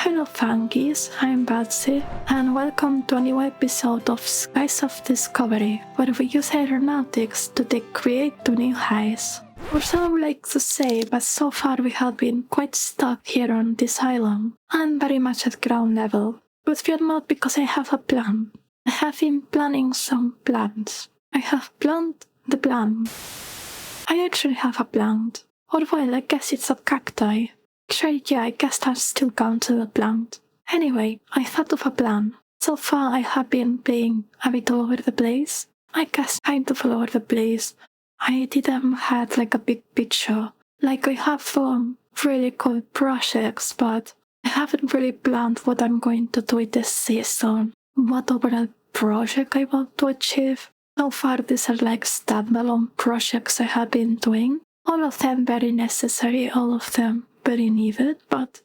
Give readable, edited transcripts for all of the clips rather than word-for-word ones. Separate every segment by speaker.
Speaker 1: Hello funkies, I'm Batsy, and welcome to a new episode of Skies of Discovery, where we use aeronautics to create to new heights. Or so I would like to say, but so far we have been quite stuck here on this island, and very much at ground level. But fear not, because I have a plan. I have been planning some plans. I have planned the plan. I actually have a plant. Or well, I guess it's a cacti. Actually, yeah, I guess that still counts as a plant. Anyway, I thought of a plan. So far I have been playing a bit all over the place. I guess kind of all over the place. I didn't have like a big picture. Like I have some really cool projects, but I haven't really planned what I'm going to do with this season. What overall project I want to achieve. So far these are like standalone projects I have been doing. All of them very necessary, all of them very needed, but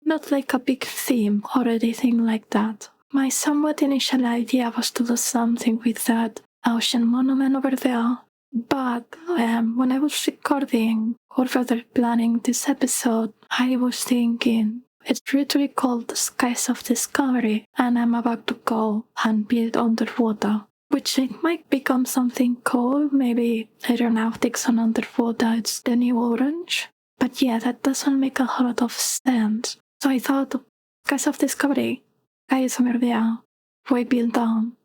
Speaker 1: not like a big theme or anything like that. My somewhat initial idea was to do something with that ocean monument over there, but when I was recording or rather planning this episode, I was thinking it's literally called Skies of Discovery, and I'm about to go and build underwater. Which it might become something cool, maybe aeronautics on underwater, it's the new orange. But yeah, that doesn't make a whole lot of sense. So I thought, Skies of Discovery, guys over there, way build down.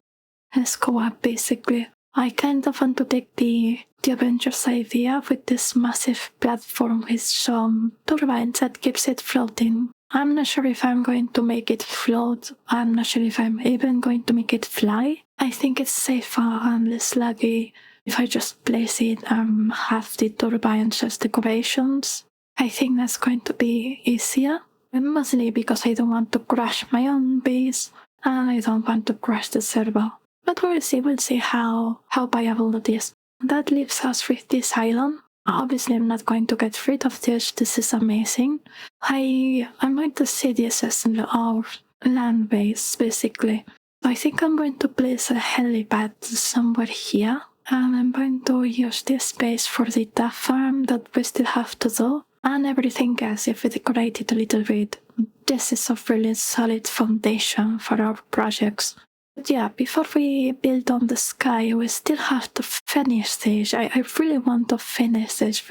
Speaker 1: Let's go up basically. I kind of want to take the Avengers idea with this massive platform with some turbines that keeps it floating. I'm not sure if I'm going to make it float. I'm not sure if I'm even going to make it fly. I think it's safer and less laggy if I just place it and have the turbines as decorations. I think that's going to be easier. And mostly because I don't want to crash my own base and I don't want to crash the server. But we'll see how viable it is. That leaves us with this island. Obviously, I'm not going to get rid of this. This is amazing. I'm going to see this as our land base, basically. So I think I'm going to place a helipad somewhere here. And I'm going to use this space for the tuff farm that we still have to do. And everything else, if we decorate it a little bit. This is a really solid foundation for our projects. But yeah, before we build on the sky, we still have to finish this. I really want to finish this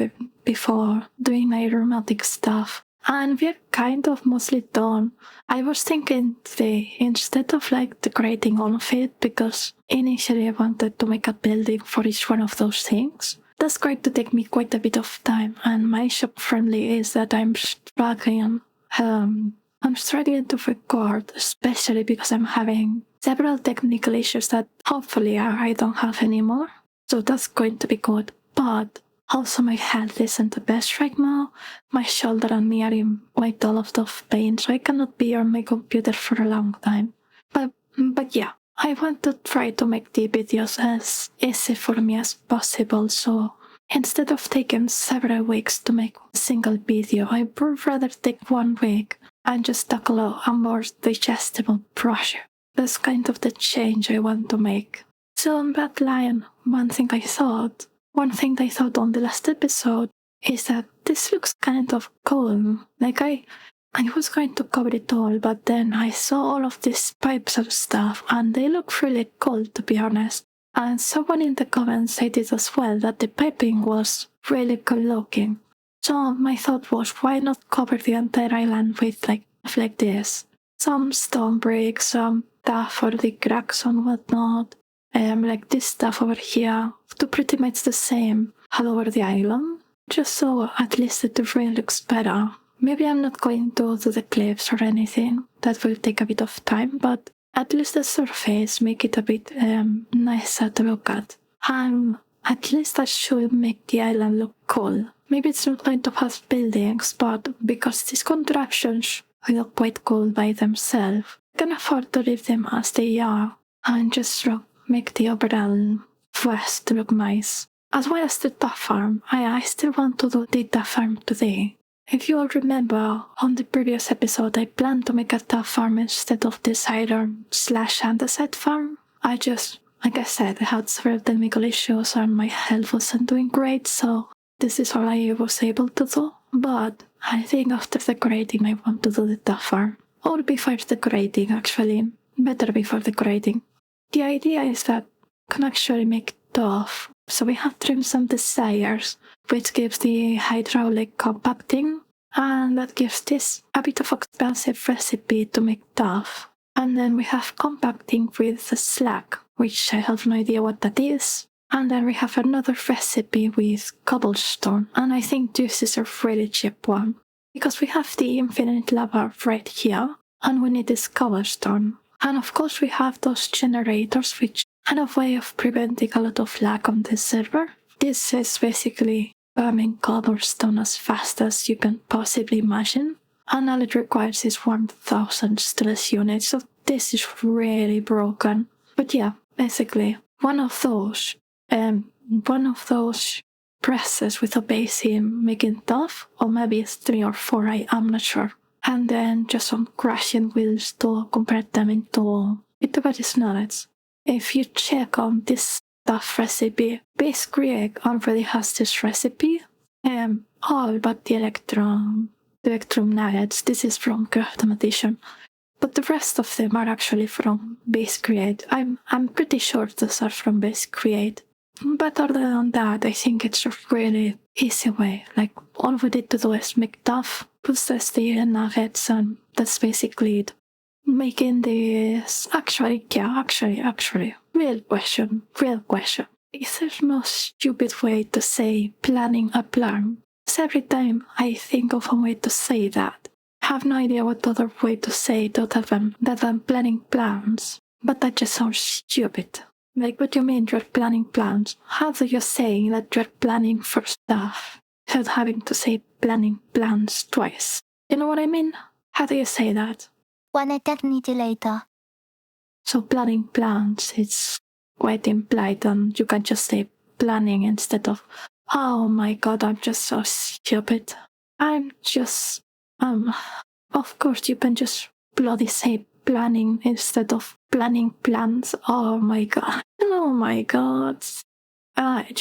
Speaker 1: before doing aeronautic stuff. And we're kind of mostly done. I was thinking today, instead of like decorating all of it, because initially I wanted to make a building for each one of those things. That's going to take me quite a bit of time, and my shop friendly is that I'm struggling to record, especially because I'm having several technical issues that hopefully I don't have anymore. So that's going to be good. But also my health isn't the best right now. My shoulder and knee are in quite a lot of pain, so I cannot be on my computer for a long time. But yeah, I want to try to make the videos as easy for me as possible, so instead of taking several weeks to make a single video, I would rather take 1 week and just tackle a more digestible project. That's kind of the change I want to make. So on that line, one thing I thought on the last episode is that this looks kind of cool. Like I was going to cover it all, but then I saw all of these pipes and stuff, and they look really cool, to be honest. And someone in the comments said it as well, that the piping was really cool looking. So my thought was, why not cover the entire island with like this? Some stone bricks, some tuff for the cracks and whatnot. Like this stuff over here, do pretty much the same all over the island. Just so at least it really looks better. Maybe I'm not going to do the cliffs or anything. That will take a bit of time, but at least the surface make it a bit nicer to look at. And at least that should make the island look cool. Maybe it's not going to have buildings, but because these contraptions look quite cool by themselves, I can afford to leave them as they are and just make the overall west look nice. As well as the tuff farm. I still want to do the tuff farm today. If you all remember, on the previous episode I planned to make a tuff farm instead of this iron/andesite farm. Like I said, I had several technical issues and my health wasn't doing great, so this is all I was able to do. But I think after decorating I want to do the tuff farm. Or before decorating actually. Better before decorating. The idea is that I can actually make tuff. So we have trimmed some desires, which gives the hydraulic compacting, and that gives this a bit of expensive recipe to make tuff. And then we have compacting with the slag, which I have no idea what that is. And then we have another recipe with cobblestone, and I think this is a really cheap one. Because we have the infinite lava right here, and we need this cobblestone. And of course we have those generators, which are a way of preventing a lot of lag on this server. This is basically farming cobblestone as fast as you can possibly imagine. And all it requires is 1000 stress units, so this is really broken. But yeah, basically, one of those presses with a base in making tuff, or maybe it's 3 or 4, I'm not sure. And then just some crushing wheels to convert them into better nuggets. If you check on this tuff recipe, Base Create already has this recipe, all but the electrum nuggets. This is from 𝐋𝐢𝐧𝐤𝐬 edition. But the rest of them are actually from Base Create. I'm pretty sure those are from Base Create. But other than that, I think it's a really easy way. Like, all we need to do is make tuff, process the nuggets, and that's basically it. Making this actually, real question. Is there no stupid way to say planning a plan? Because every time I think of a way to say that, I have no idea what other way to say it other than that I'm planning plans. But that just sounds stupid. Like, what do you mean you're planning plans? How do you say that you're planning for stuff without having to say planning plans twice? You know what I mean? How do you say that?
Speaker 2: 1 eternity later.
Speaker 1: So planning plans, it's quite implied, and you can just say planning instead of, oh my god, I'm just so stupid. Of course you can just bloody say planning instead of planning plans. Oh my god. You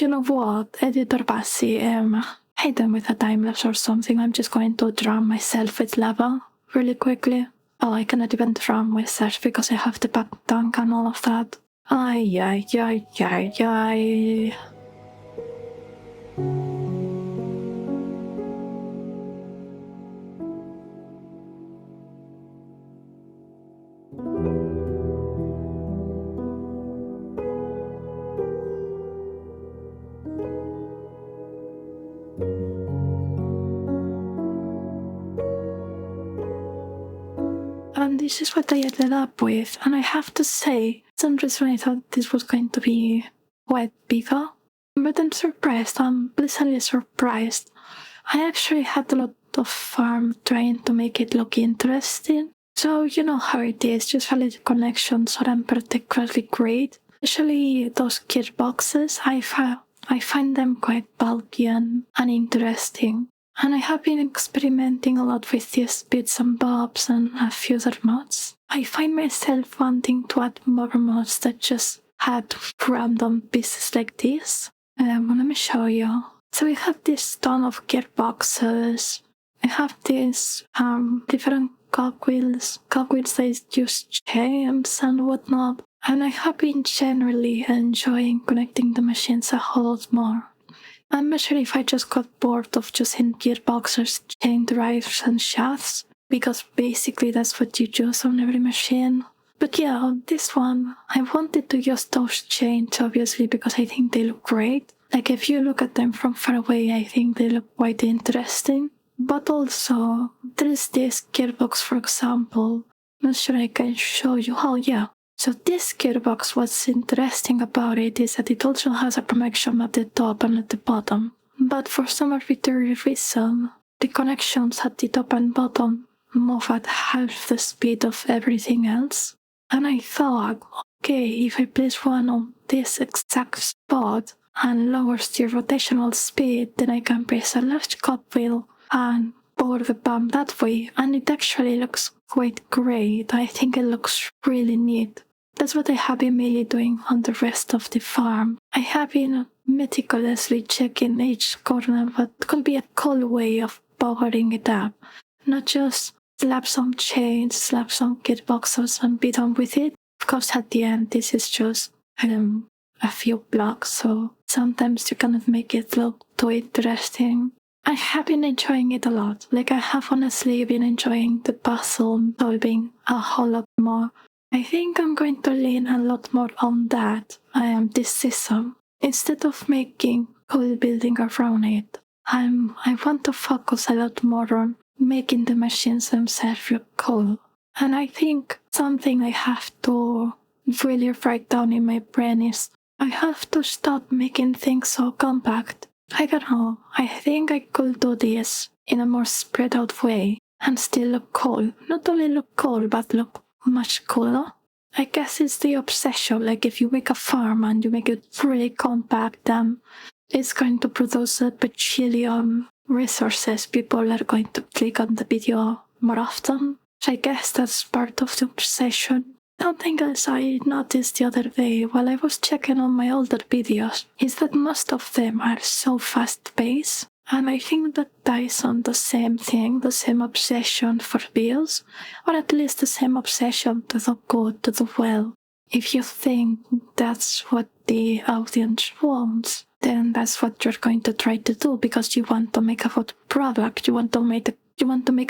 Speaker 1: know what? Editor Bassi, hit them with a time lapse or something. I'm just going to drown myself with lava really quickly. Oh, I cannot even drown myself because I have the back tank and all of that. Ay. And this is what I ended up with, and I have to say, some reason I thought this was going to be quite bigger, but I'm pleasantly surprised. I actually had a lot of fun trying to make it look interesting. So you know how it is, just a little connections aren't particularly great. Especially those gearboxes, I find them quite bulky and uninteresting. And I have been experimenting a lot with these bits and bobs and a few other mods. I find myself wanting to add more mods that just had random pieces like this. Let me show you. So we have this ton of gearboxes. I have these different cogwheels that use chains and whatnot. And I have been generally enjoying connecting the machines a whole lot more. I'm not sure if I just got bored of just in gearboxes, chain drives and shafts, because basically that's what you use on every machine. But yeah, on this one, I wanted to use those chains obviously because I think they look great. Like, if you look at them from far away, I think they look quite interesting. But also, there is this gearbox, for example. Not sure I can show you. Oh yeah. So this gearbox, what's interesting about it is that it also has a connection at the top and at the bottom. But for some arbitrary reason, the connections at the top and bottom move at half the speed of everything else. And I thought, okay, if I place one on this exact spot and lowers the rotational speed, then I can place a large cogwheel and power the pump that way, and it actually looks quite great. I think it looks really neat. That's what I have been mainly doing on the rest of the farm. I have been meticulously checking each corner, what could be a cool way of powering it up. Not just slap some chains, slap some kitboxes and be done with it. Of course, at the end, this is just a few blocks, so sometimes you cannot make it look too interesting. I have been enjoying it a lot. Like, I have honestly been enjoying the puzzle solving a whole lot more. I think I'm going to lean a lot more on that this season. Instead of making cool building around it, I want to focus a lot more on making the machines themselves look cool. And I think something I have to really write down in my brain is I have to stop making things so compact. I don't know, I think I could do this in a more spread out way and still look cool. Not only look cool, but look much cooler. I guess it's the obsession, like if you make a farm and you make it really compact, it's going to produce a bajillion resources. People are going to click on the video more often. So I guess that's part of the obsession. Something else I noticed the other day while I was checking on my older videos is that most of them are so fast-paced, and I think that ties on the same thing, the same obsession for views, or at least the same obsession to do good, to do well. If you think that's what the audience wants, then that's what you're going to try to do because you want to make a good product, you want to make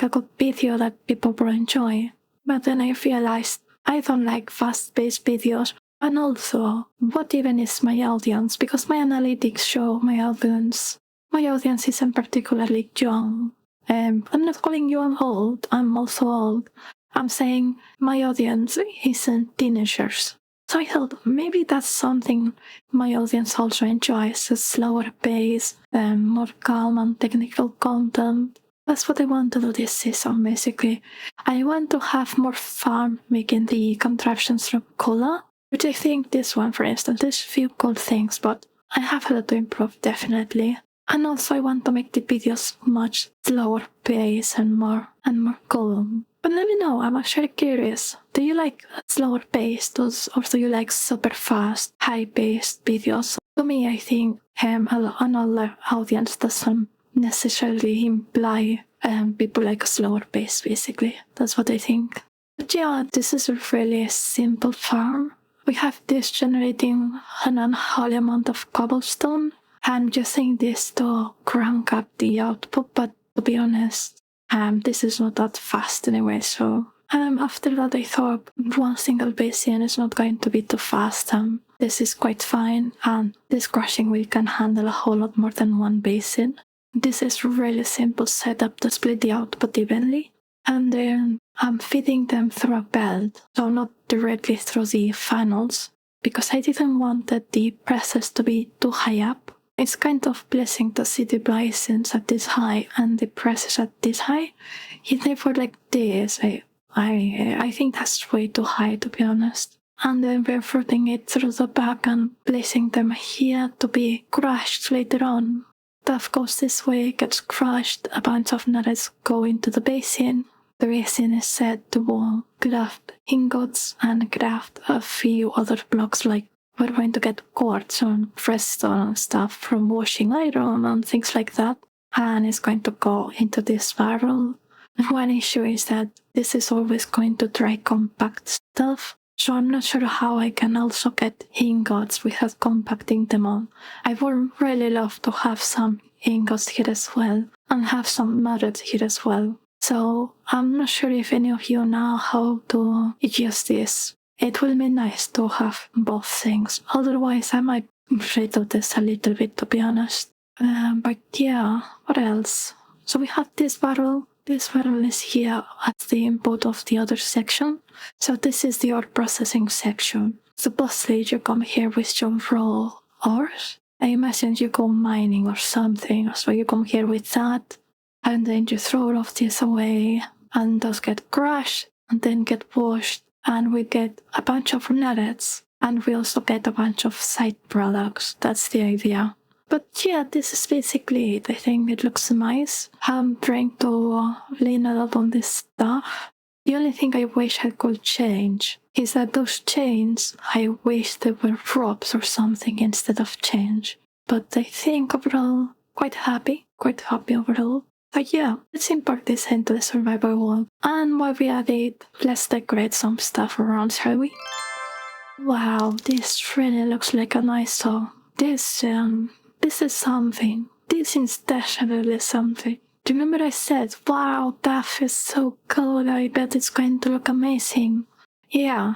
Speaker 1: a good video that people will enjoy. But then I realized I don't like fast-paced videos, and also, what even is my audience? Because my analytics show my audience isn't particularly young. I'm not calling you old, I'm also old. I'm saying my audience isn't teenagers. So I thought maybe that's something my audience also enjoys, a slower pace, more calm and technical content. That's what I want to do this season, basically. I want to have more fun making the contraptions look cooler, which I think this one, for instance, there's a few cool things, but I have a lot to improve, definitely. And also I want to make the videos much slower pace and more calm. But let me know, I'm actually curious. Do you like slower paced or do you like super fast, high-paced videos? To me, I think an older audience doesn't necessarily imply people like a slower pace, basically. That's what I think. But yeah, this is a really simple farm. We have this generating an unholy amount of cobblestone. I'm using this to crank up the output, but to be honest, this is not that fast anyway, so after that I thought one single basin is not going to be too fast. This is quite fine, and this crushing wheel can handle a whole lot more than one basin. This is really simple setup to split the output evenly, and then I'm feeding them through a belt, so not directly through the funnels, because I didn't want the presses to be too high up. It's kind of pleasing to see the basins at this high and the presses at this high. If they were like this, I think that's way too high, to be honest. And then we're routing it through the back and placing them here to be crushed later on. Tuff goes this way, gets crushed, a bunch of nuggets go into the basin. The basin is set to craft ingots and craft a few other blocks, like we're going to get quartz and redstone and stuff from washing iron and things like that. And it's going to go into this barrel. One issue is that this is always going to dry compact stuff, so I'm not sure how I can also get ingots without compacting them all. I would really love to have some ingots here as well, and have some nuggets here as well. So I'm not sure if any of you know how to use this. It will be nice to have both things, otherwise I might redo this a little bit, to be honest. But yeah, what else? So we have this barrel. This barrel is here at the input of the other section. So this is the ore processing section. Supposedly you come here with your raw ores. I imagine you go mining or something. So you come here with that, and then you throw all of this away, and those get crushed and then get washed, and we get a bunch of nuggets, and we also get a bunch of side products. That's the idea. But yeah, this is basically it. I think it looks nice. I'm trying to lean a lot on this stuff. The only thing I wish I could change is that those chains, I wish they were ropes or something instead of change. But I think overall, quite happy overall. So yeah, let's import this into the survival world. And while we are at it, let's decorate some stuff around, shall we? Wow, this really looks like a nice hall. This is something. This is definitely something. Do you remember I said, wow, tuff is so cool, I bet it's going to look amazing. Yeah.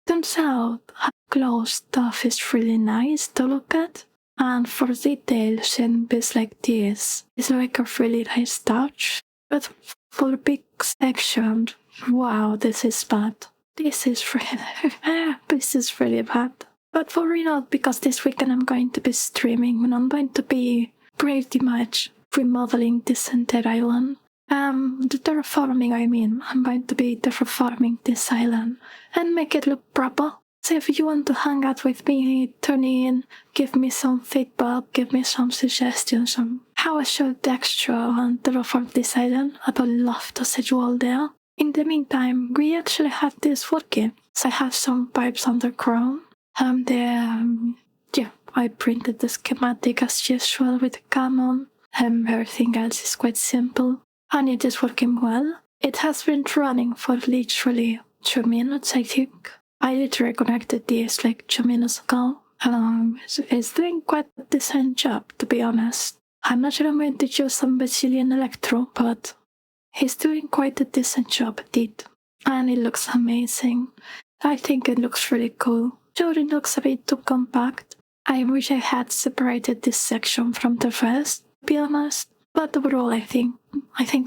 Speaker 1: Turns out, up close tuff is really nice to look at. And for details in bits like this, it's like a really nice touch. But for big sections, wow, this is bad. This is really bad. But for real, because this weekend I'm going to be streaming and I'm going to be pretty much remodeling this entire island. The terraforming, I'm going to be terraforming this island and make it look proper. So if you want to hang out with me, tune in, give me some feedback, give me some suggestions on how I should texture and terraform this island, I would love to see you all there. In the meantime, we actually have this working. So I have some pipes underground. I printed the schematic as usual with the common. Everything else is quite simple. And it is working well. It has been running for literally 2 minutes, I think. I literally connected this like 2 minutes ago. It's doing quite a decent job, to be honest. I'm not sure I'm going to use some Brazilian Electro, but he's doing quite a decent job at it. And it looks amazing. I think it looks really cool. Sure, it looks a bit too compact. I wish I had separated this section from the rest, to be honest. But overall, I think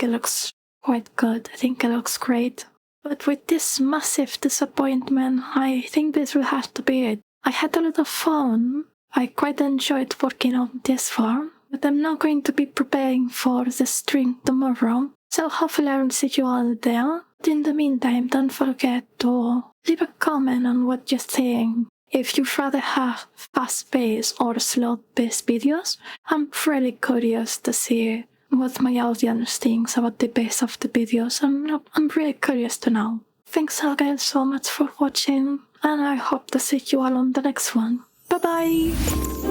Speaker 1: it looks quite good. I think it looks great. But with this massive disappointment, I think this will have to be it. I had a lot of fun. I quite enjoyed working on this farm, but I'm not going to be preparing for the stream tomorrow. So hopefully I'll see you all there. But in the meantime, don't forget to leave a comment on what you think. If you'd rather have fast-paced or slow-paced videos, I'm really curious to see what my audience thinks about the pace of the videos. I'm really curious to know. Thanks again so much for watching, and I hope to see you all on the next one. Bye bye!